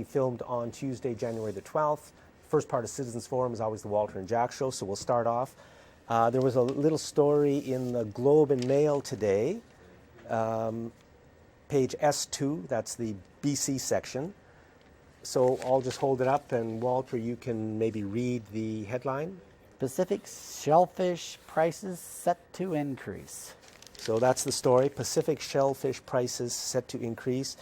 being filmed on Tuesday, January the 12th. First part of Citizens Forum is always the Walter and Jack Show, so we'll start off. There was a little story in the Globe and Mail today, page S2, that's the BC section. So I'll just hold it up, and Walter, you can maybe read the headline. Pacific shellfish prices set to increase. So that's the story, Pacific shellfish prices set to increase.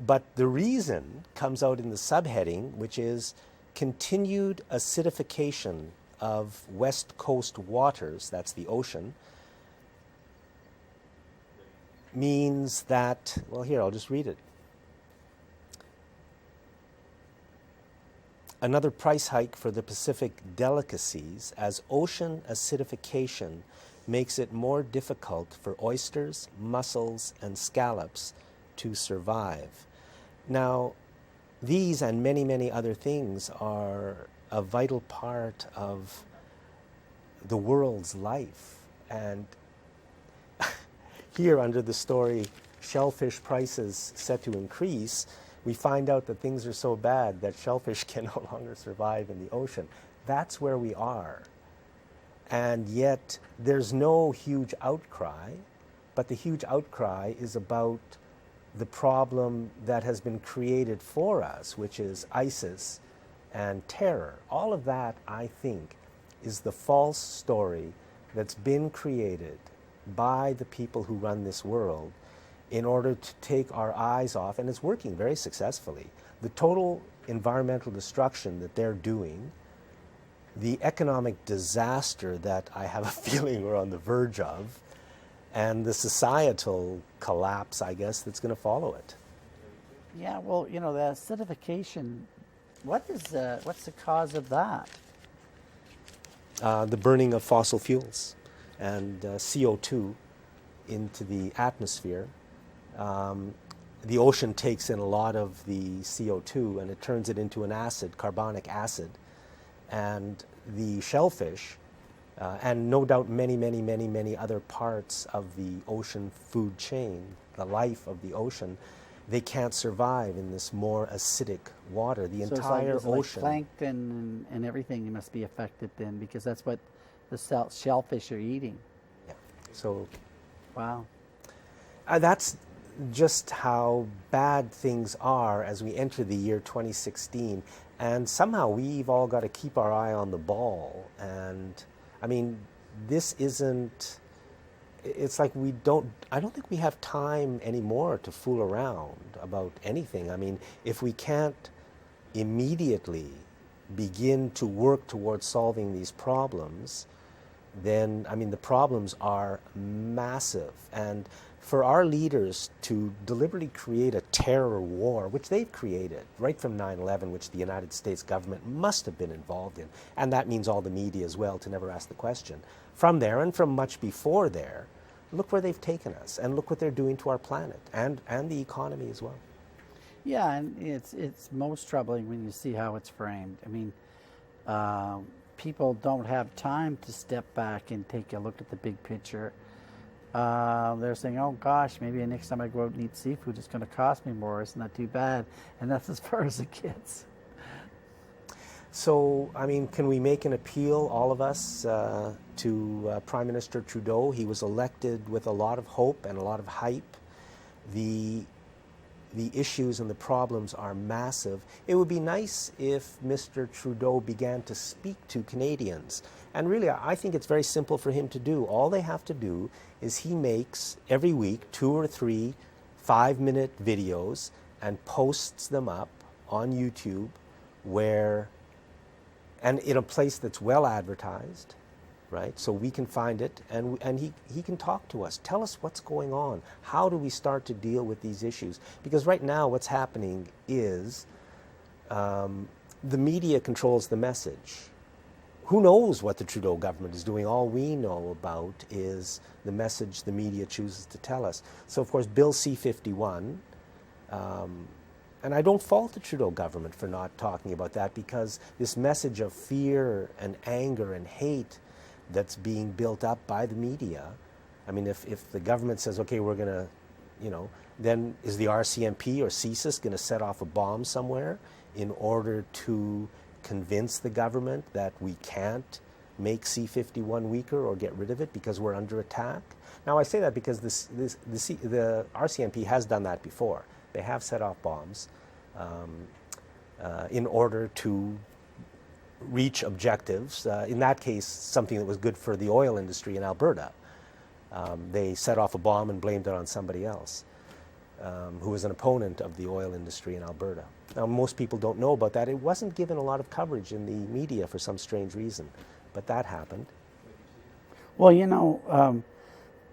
But the reason comes out in the subheading, which is continued acidification of West Coast waters, that's the ocean, means that, well, here, I'll just read it. Another price hike for the Pacific delicacies as ocean acidification makes it more difficult for oysters, mussels, and scallops to survive. Now, these and many, many other things are a vital part of the world's life. And here under the story, shellfish prices set to increase, we find out that things are so bad that shellfish can no longer survive in the ocean. That's where we are. And yet there's no huge outcry, but the huge outcry is about the problem that has been created for us, which is ISIS and terror. All of that, I think, is the false story that's been created by the people who run this world in order to take our eyes off, and it's working very successfully, the total environmental destruction that they're doing, the economic disaster that I have a feeling we're on the verge of, and the societal collapse, I guess, that's going to follow it. Yeah, well, you know, the acidification, what's the cause of that? The burning of fossil fuels and CO2 into the atmosphere. The ocean takes in a lot of the CO2 and it turns it into an acid, carbonic acid. And the shellfish, and no doubt many, many, many, many other parts of the ocean food chain, the life of the ocean, they can't survive in this more acidic water. The entire ocean. Like plankton and everything must be affected then, because that's what the shellfish are eating. Yeah. So, wow. That's just how bad things are as we enter the year 2016. And somehow we've all got to keep our eye on the ball. And I mean, this isn't, it's like I don't think we have time anymore to fool around about anything. I mean, if we can't immediately begin to work towards solving these problems, then, I mean, the problems are massive. And for our leaders to deliberately create a terror war, which they've created right from 9/11, which the United States government must have been involved in, and that means all the media as well, to never ask the question. From there and from much before there, look where they've taken us, and look what they're doing to our planet and the economy as well. Yeah, and it's most troubling when you see how it's framed. I mean, people don't have time to step back and take a look at the big picture. They're saying, oh gosh, maybe next time I go out and eat seafood, it's going to cost me more. It's not too bad. And that's as far as it gets. So, I mean, can we make an appeal, all of us, to Prime Minister Trudeau? He was elected with a lot of hope and a lot of hype. The issues and the problems are massive. It would be nice if Mr. Trudeau began to speak to Canadians. And really, I think it's very simple for him to do. All they have to do is he makes every week 2 or 3 5-minute videos and posts them up on YouTube and in a place that's well advertised, right? So we can find it, and he can talk to us. Tell us what's going on. How do we start to deal with these issues? Because right now what's happening is the media controls the message. Who knows what the Trudeau government is doing? All we know about is the message the media chooses to tell us. So of course Bill C-51, and I don't fault the Trudeau government for not talking about that, because this message of fear and anger and hate that's being built up by the media, I mean, if the government says, okay, we're going to then is the RCMP or CSIS going to set off a bomb somewhere in order to convince the government that we can't make C-51 weaker or get rid of it because we're under attack? Now, I say that because the RCMP has done that before. They have set off bombs in order to reach objectives. In that case, something that was good for the oil industry in Alberta. They set off a bomb and blamed it on somebody else who was an opponent of the oil industry in Alberta. Now, most people don't know about that. It wasn't given a lot of coverage in the media for some strange reason, but that happened. Well,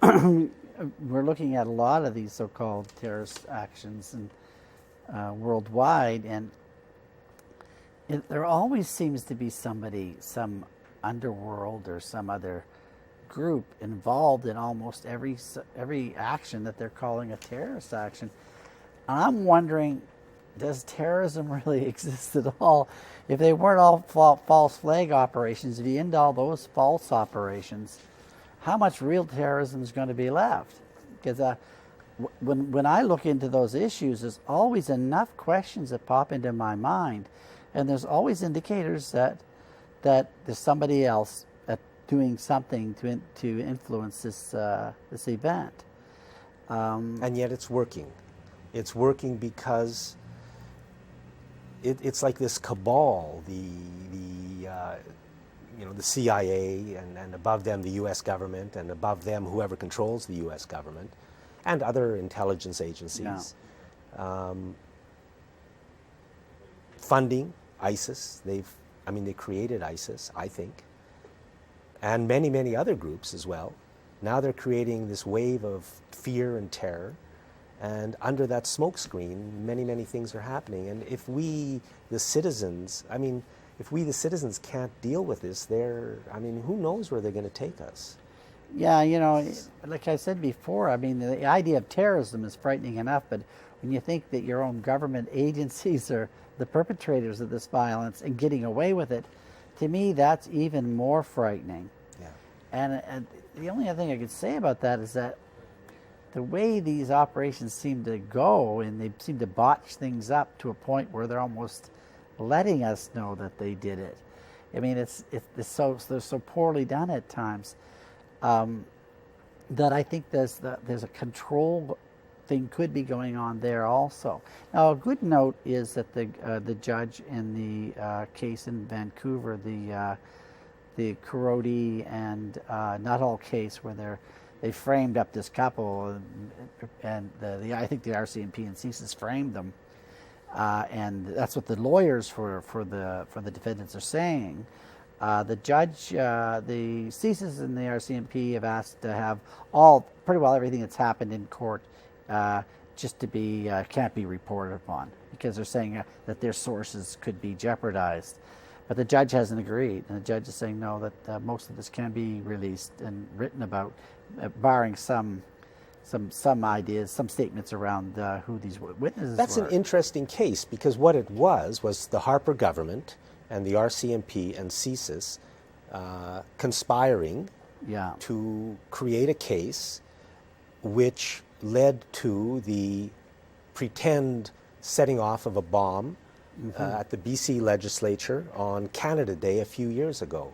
we're looking at a lot of these so-called terrorist actions and worldwide, and there always seems to be somebody, some underworld or some other group involved in almost every action that they're calling a terrorist action. And I'm wondering, does terrorism really exist at all? If they weren't all false flag operations, if you end all those false operations, how much real terrorism is going to be left? Because when I look into those issues, there's always enough questions that pop into my mind, and there's always indicators that there's somebody else doing something to influence this event. And yet it's working. It's working because it's like this cabal, the CIA, and above them the U.S. government, and above them whoever controls the U.S. government, and other intelligence agencies, funding ISIS. They created ISIS, I think, and many, many other groups as well. Now they're creating this wave of fear and terror, and under that smokescreen, many, many things are happening. And if we, the citizens, can't deal with this, who knows where they're going to take us? Yeah, like I said before, the idea of terrorism is frightening enough, but when you think that your own government agencies are the perpetrators of this violence and getting away with it, to me, that's even more frightening. Yeah. And the only other thing I could say about that is that the way these operations seem to go, and they seem to botch things up to a point where they're almost letting us know that they did it. They're so poorly done at times that I think there's a control thing could be going on there also. Now, a good note is that the judge in the case in Vancouver, the Kuroti and Nuttall case, where they framed up this couple, and I think the RCMP and CSIS framed them, and that's what the lawyers for the defendants are saying. The judge, the CSIS and the RCMP have asked to have pretty well everything that's happened in court just to be can't be reported upon, because they're saying that their sources could be jeopardized. But the judge hasn't agreed, and the judge is saying no, that most of this can be released and written about, barring some ideas, some statements around who these witnesses That's were. An interesting case, because what it was the Harper government and the RCMP and CSIS conspiring to create a case which led to the pretend setting off of a bomb at the BC legislature on Canada Day a few years ago,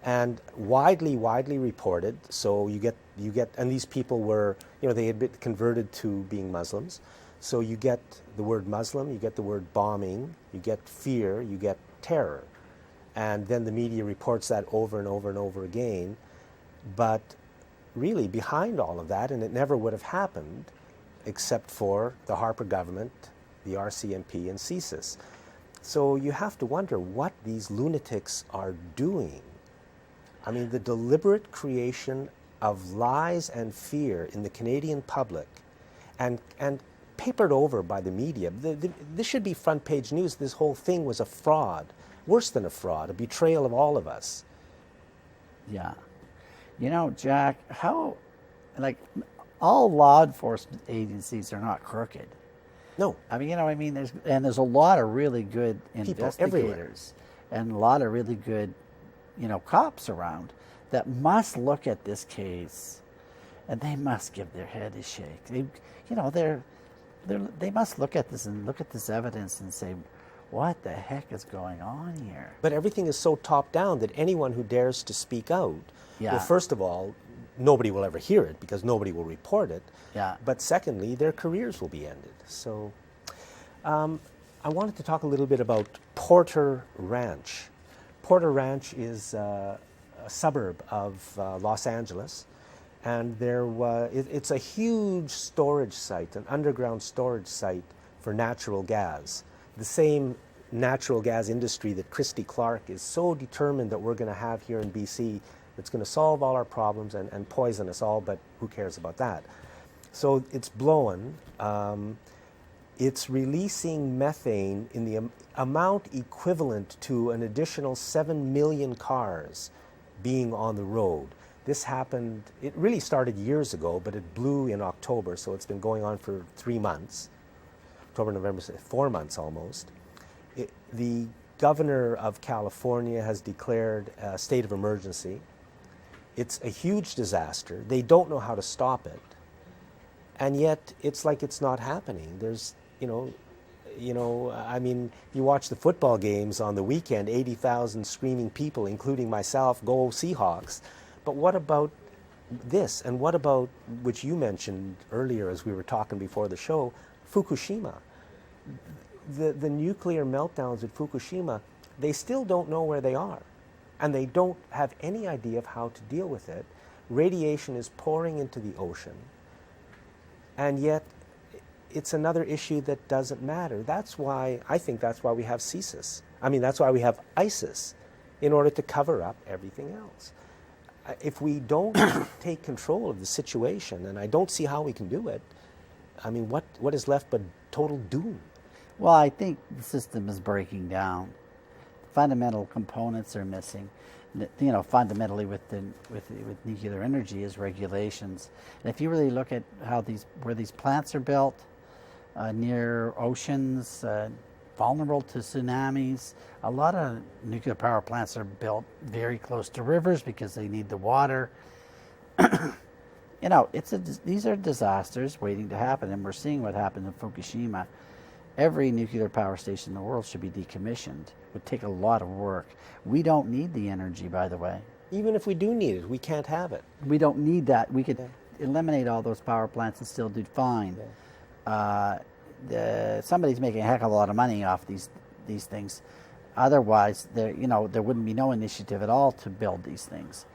and widely reported. So you get, and these people were, they had been converted to being Muslims. So you get the word Muslim, you get the word bombing, you get fear, you get terror, and then the media reports that over and over and over again. But really, behind all of that, and it never would have happened except for the Harper government, the RCMP, and CSIS. So you have to wonder what these lunatics are doing. The deliberate creation of lies and fear in the Canadian public, and papered over by the media. This should be front page news. This whole thing was a fraud, worse than a fraud, a betrayal of all of us. Yeah. Jack, how, all law enforcement agencies are not crooked. No. There's a lot of really good investigators and a lot of really good, cops around that must look at this case and they must give their head a shake. They must look at this and look at this evidence and say, what the heck is going on here? But everything is so top down that anyone who dares to speak out, Yeah. well, first of all, nobody will ever hear it because nobody will report it. Yeah. But secondly, their careers will be ended. So I wanted to talk a little bit about Porter Ranch. Porter Ranch is a suburb of Los Angeles, and it's a huge storage site, an underground storage site for natural gas. The same natural gas industry that Christy Clark is so determined that we're going to have here in BC, that's going to solve all our problems and poison us all, but who cares about that? So it's blowing. It's releasing methane in the amount equivalent to an additional 7 million cars being on the road. This happened, it really started years ago, but it blew in October, so it's been going on for 3 months. October, November, 4 months almost. The governor of California has declared a state of emergency. It's a huge disaster. They don't know how to stop it. And yet it's like it's not happening. There's, I mean, you watch the football games on the weekend, 80,000 screaming people, including myself, go Seahawks. But what about this? And what about, which you mentioned earlier as we were talking before the show, Fukushima? The nuclear meltdowns at Fukushima, they still don't know where they are. And they don't have any idea of how to deal with it. Radiation is pouring into the ocean. And yet, it's another issue that doesn't matter. I think that's why we have CSIS. I mean, that's why we have ISIS, in order to cover up everything else. If we don't take control of the situation, and I don't see how we can do it, I mean, what is left but total doom? Well, I think the system is breaking down. Fundamental components are missing. Fundamentally with nuclear energy is regulations. And if you really look at where these plants are built, near oceans, vulnerable to tsunamis, a lot of nuclear power plants are built very close to rivers because they need the water. These are disasters waiting to happen, and we're seeing what happened in Fukushima. Every nuclear power station in the world should be decommissioned. It would take a lot of work. We don't need the energy, by the way. Even if we do need it, we can't have it. We don't need that. We could eliminate all those power plants and still do fine. Somebody's making a heck of a lot of money off these things. Otherwise, there wouldn't be no initiative at all to build these things.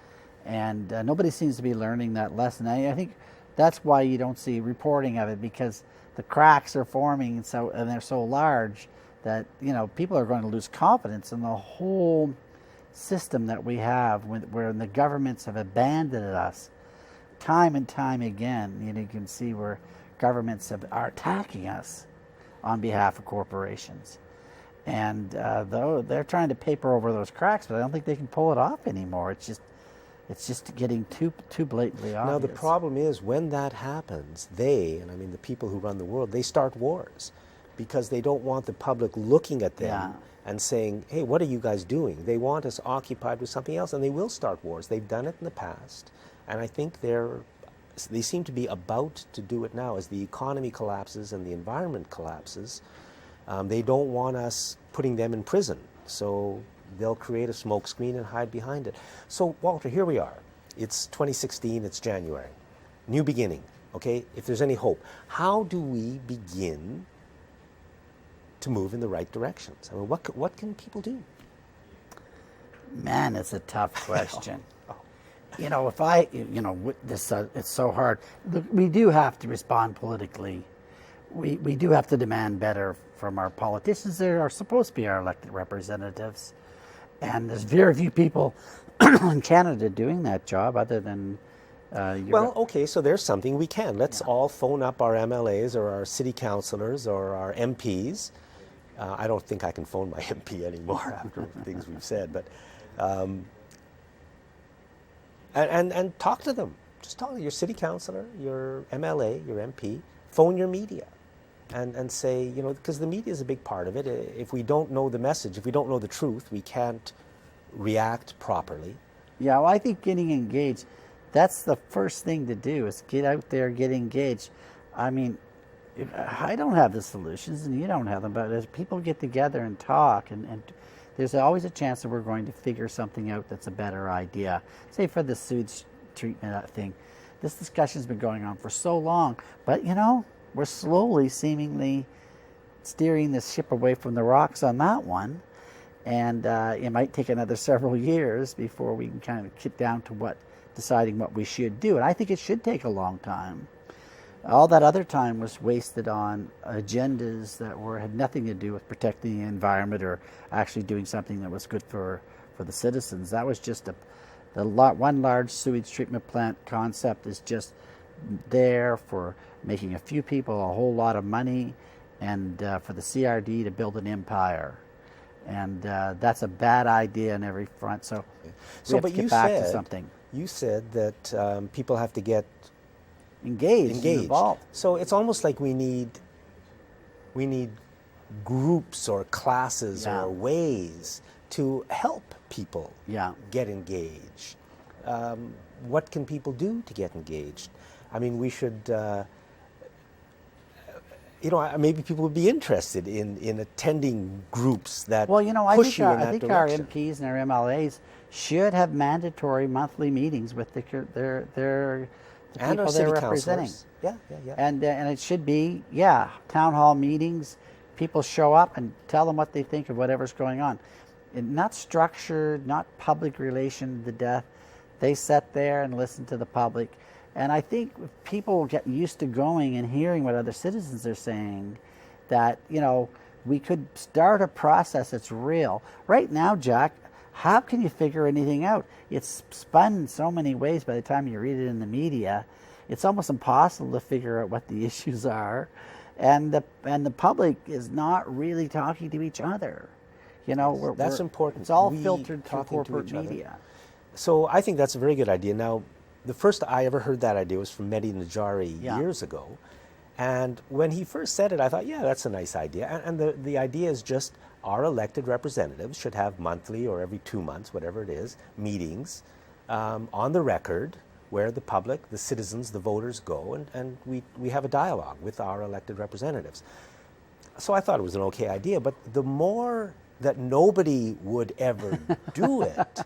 And nobody seems to be learning that lesson. I think that's why you don't see reporting of it, because the cracks are forming, and they're so large that people are going to lose confidence in the whole system that we have, where the governments have abandoned us time and time again. You can see where governments are attacking us on behalf of corporations, and though they're trying to paper over those cracks, but I don't think they can pull it off anymore. It's just getting too blatantly obvious. Now the problem is, when that happens, the people who run the world, they start wars, because they don't want the public looking at them and saying, hey, what are you guys doing? They want us occupied with something else, and they will start wars. They've done it in the past, and I think they seem to be about to do it now as the economy collapses and the environment collapses. They don't want us putting them in prison, so they'll create a smokescreen and hide behind it. So, Walter, here we are. It's 2016, it's January. New beginning, okay? If there's any hope. How do we begin to move in the right directions? I mean, what can people do? Man, it's a tough question. It's so hard. Look, we do have to respond politically. We do have to demand better from our politicians that are supposed to be our elected representatives. And there's very few people in Canada doing that job, other than okay, so there's something we can. Let's all phone up our MLAs or our city councillors or our MPs. I don't think I can phone my MP anymore after things we've said, but and talk to them. Just talk to your city councillor, your MLA, your MP. Phone your media, and say, because the media is a big part of it. If we don't know the message, if we don't know the truth, we can't react properly. Yeah, well, I think getting engaged. that's the first thing to do, is get out there, get engaged. I mean, I don't have the solutions and you don't have them, but as people get together and talk, and there's always a chance that we're going to figure something out that's a better idea. Say for the sewage treatment thing, this discussion's been going on for so long, but we're slowly, seemingly steering the ship away from the rocks on that one. And it might take another several years before we can kind of get down to deciding what we should do. And I think it should take a long time. All that other time was wasted on agendas that had nothing to do with protecting the environment or actually doing something that was good for the citizens. That was just one large sewage treatment plant concept is just there for making a few people a whole lot of money, and for the CRD to build an empire. And that's a bad idea on every front. So we have to get back to something. You said that people have to get engaged. Involved. So it's almost like we need groups or classes or ways to help people get engaged. What can people do to get engaged? I mean, we should, maybe people would be interested in attending groups that push you in that direction. Our MPs and our MLAs should have mandatory monthly meetings with the and people our city they're representing. Yeah. And it should be, town hall meetings. People show up and tell them what they think of whatever's going on. And not structured, not public relation to the death. They sit there and listen to the public. And I think if people get used to going and hearing what other citizens are saying, that, we could start a process that's real. Right now, Jack, how can you figure anything out? It's spun in so many ways by the time you read it in the media. It's almost impossible to figure out what the issues are. And the public is not really talking to each other. That's important. It's all filtered through corporate media. So I think that's a very good idea. Now, the first I ever heard that idea was from Mehdi Najari years ago. And when he first said it, I thought, that's a nice idea. And the idea is just our elected representatives should have monthly or every 2 months, whatever it is, meetings on the record where the public, the citizens, the voters go, and we have a dialogue with our elected representatives. So I thought it was an okay idea, but the more that nobody would ever do it,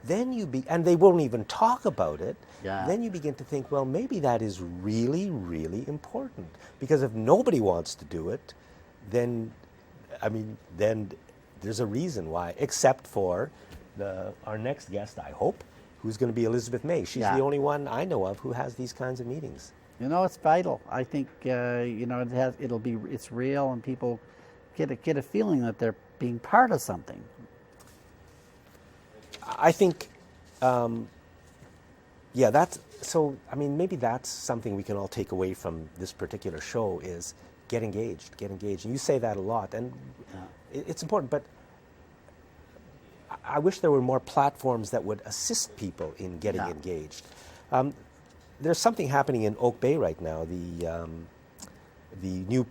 and they won't even talk about it, then you begin to think, well, maybe that is really, really important. Because if nobody wants to do it, then there's a reason why, except for our next guest, I hope, who's going to be Elizabeth May. She's the only one I know of who has these kinds of meetings. It's vital. I think, it's real, and people get a feeling that they're being part of something. I think, maybe that's something we can all take away from this particular show is get engaged. And you say that a lot, and it's important, but I wish there were more platforms that would assist people in getting engaged. There's something happening in Oak Bay right now, the new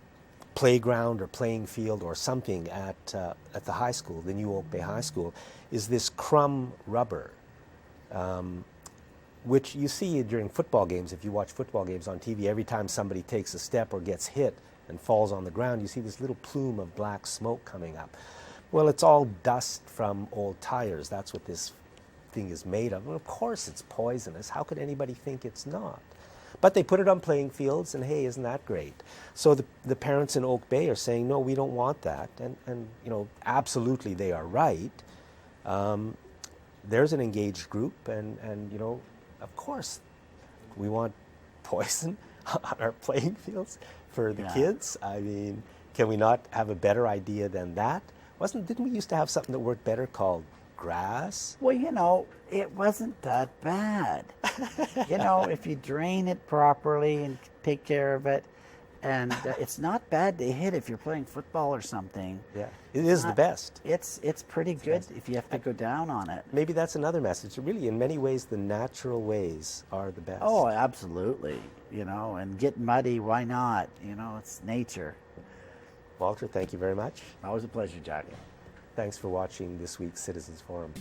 playground or playing field or something at the high school, the new Oak Bay High School, is this crumb rubber, which you see during football games. If you watch football games on TV, every time somebody takes a step or gets hit and falls on the ground, you see this little plume of black smoke coming up. Well, it's all dust from old tires. That's what this thing is made of. Well, of course it's poisonous. How could anybody think it's not? But they put it on playing fields, and hey, isn't that great? So the parents in Oak Bay are saying, no, we don't want that. And absolutely they are right. There's an engaged group, and of course, we want poison on our playing fields for the kids. I mean, can we not have a better idea than that? Didn't we used to have something that worked better called grass? Well, it wasn't that bad. If you drain it properly and take care of it, and it's not bad to hit if you're playing football or something. Yeah, it is the best. It's pretty good if you have to go down on it. Maybe that's another message. Really, in many ways, the natural ways are the best. Oh, absolutely. And get muddy, why not? It's nature. Walter, thank you very much. Always a pleasure, Jack. Thanks for watching this week's Citizens Forum.